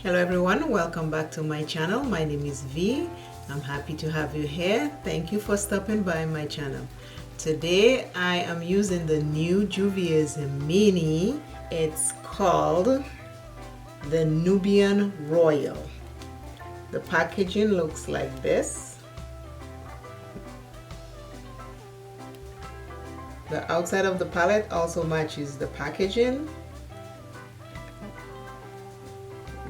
Hello everyone, welcome back to my channel. My name is V. I'm happy to have you here. Thank you for stopping by my channel. Today I am using the new Juvia'S mini. It's called the Nubian Royal. The packaging looks like this. The outside of the palette also matches the packaging.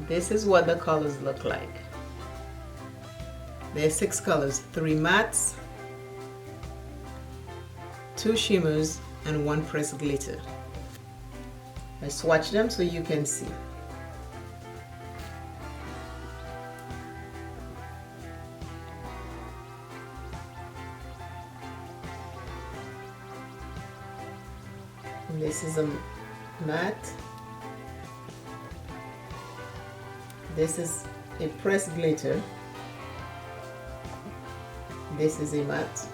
This is what the colors look like. There are 6 colors, 3 mattes, 2 shimmers, and 1 pressed glitter. I swatched them so you can see. And this is a matte. This is a pressed glitter. This is a matte.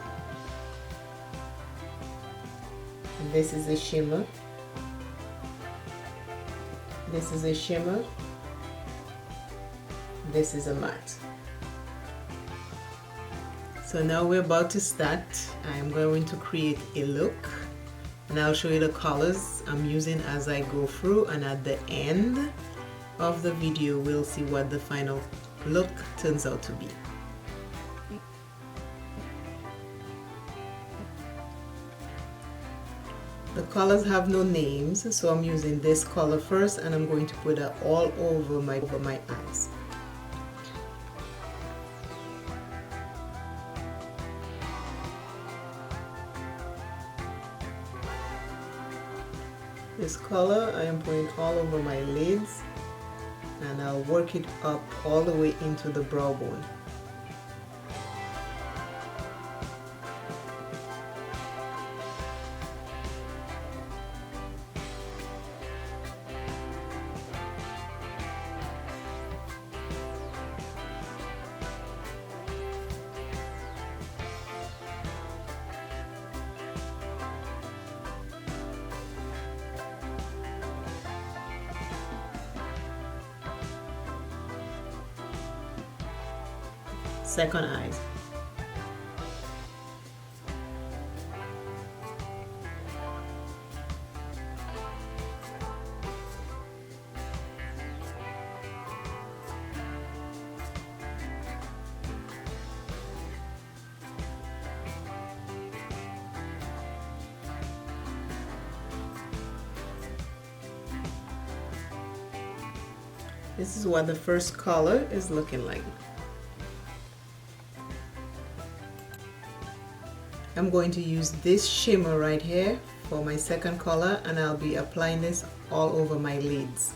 And this is a shimmer. This is a shimmer. This is a matte. So now we're about to start. I'm going to create a look and I'll show you the colors I'm using as I go through, and at the end of the video we'll see what the final look turns out to be. The colors have no names, so I'm using this color first and I'm going to put it all over my eyes. This color I am putting all over my lids, and I'll work it up all the way into the brow bone. Second eyes. This is what the first color is looking like. I'm going to use this shimmer right here for my second color, and I'll be applying this all over my lids.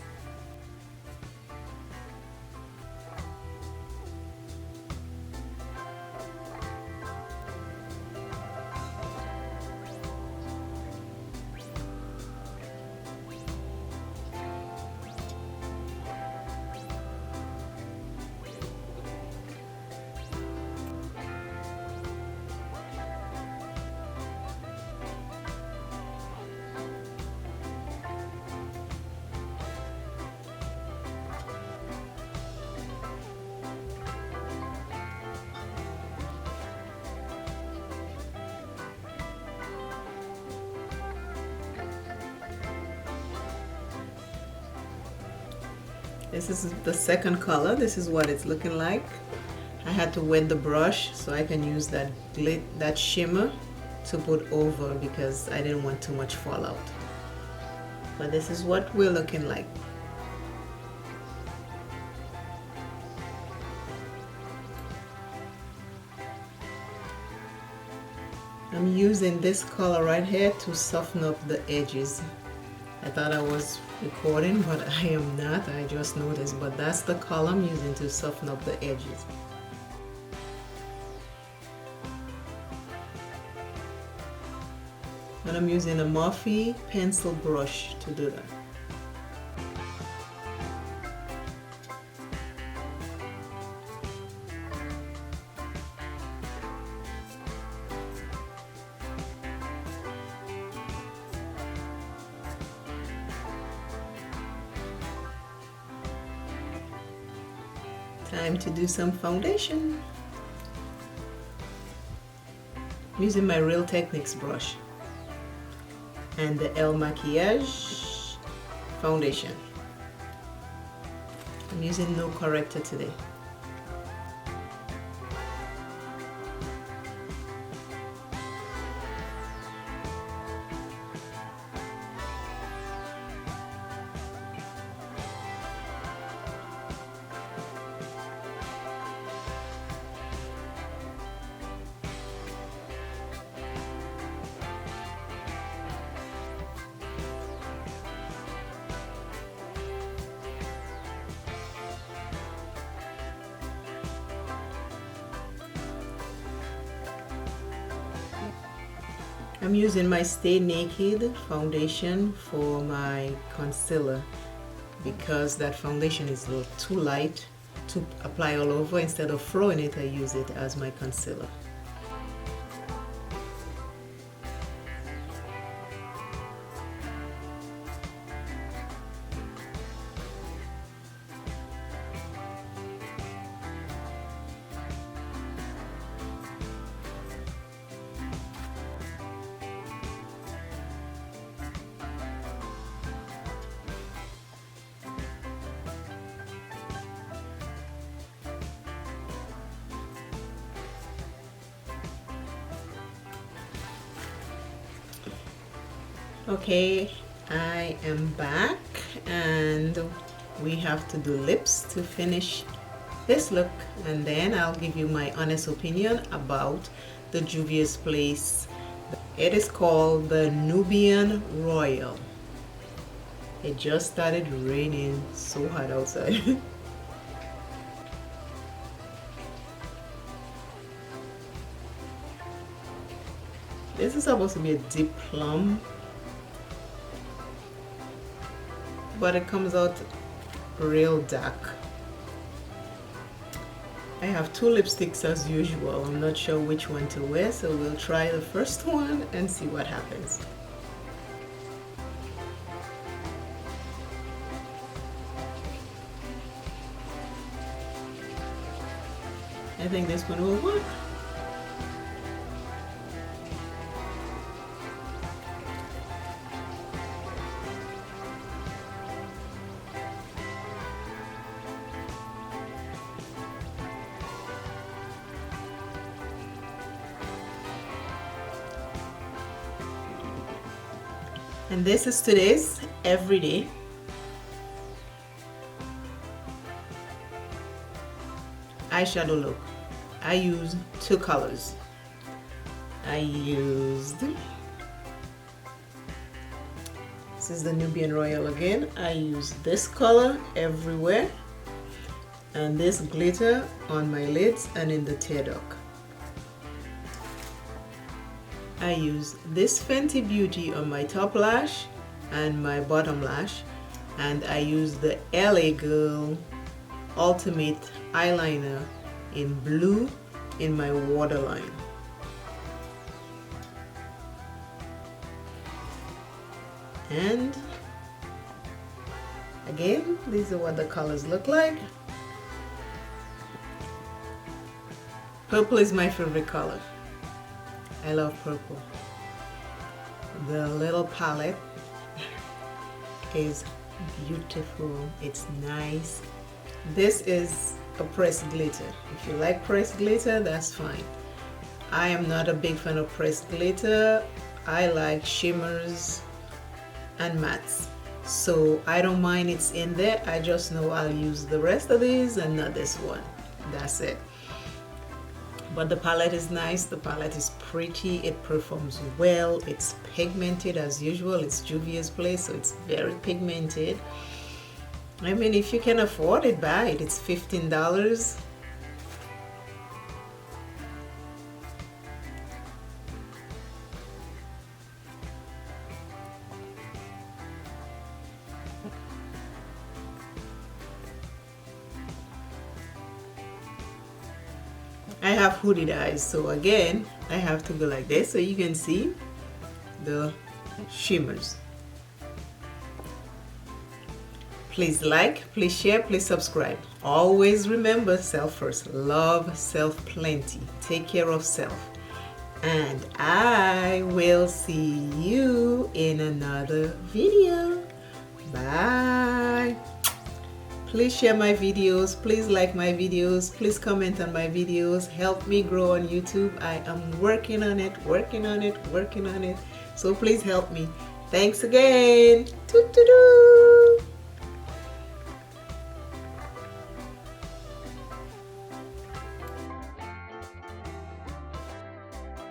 This is the second color. This is what it's looking like. I had to wet the brush so I can use that shimmer to put over because I didn't want too much fallout. But this is what we're looking like. I'm using this color right here to soften up the edges. I thought I was recording, but I am not. I just noticed, but that's the color I'm using to soften up the edges. And I'm using a Morphe pencil brush to do that. Time to do some foundation. I'm using my Real Techniques brush and the El Maquillage foundation. I'm using no corrector today. I'm using my Stay Naked foundation for my concealer because that foundation is a little too light to apply all over. Instead of throwing it, I use it as my concealer. Okay, I am back and we have to do lips to finish this look, and then I'll give you my honest opinion about the Juvia'S Place. It is called the Nubian Royal. It just started raining so hard outside. This is supposed to be a deep plum, but it comes out real dark. I have two lipsticks as usual. I'm not sure which one to wear, so we'll try the first one and see what happens. I think this one will work. And this is today's everyday. Eyeshadow look. I use two colors. I used, this is the Nubian Royal again. I use this color everywhere and this glitter on my lids and in the tear duct. I use this Fenty Beauty on my top lash and my bottom lash, and I use the LA Girl Ultimate Eyeliner in blue in my waterline. And again, these are what the colors look like. Purple is my favorite color. I love purple. The little palette is beautiful. It's nice. This is a pressed glitter. If you like pressed glitter, that's fine. I am not a big fan of pressed glitter. I like shimmers and mattes. So I don't mind it's in there. I just know I'll use the rest of these and not this one. That's it. But the palette is nice, the palette is pretty, it performs well, it's pigmented as usual. It's Juvia'S Place, so it's very pigmented. I mean, if you can afford it, buy it. It's $15. I have hooded eyes, so again I have to go like this so you can see the shimmers. Please like, please share, please subscribe. Always remember self first. Love self plenty. Take care of self. And I will see you in another video. Bye. Please share my videos. Please like my videos. Please comment on my videos. Help me grow on YouTube. I am working on it. So please help me. Thanks again. Toot-toot-toot.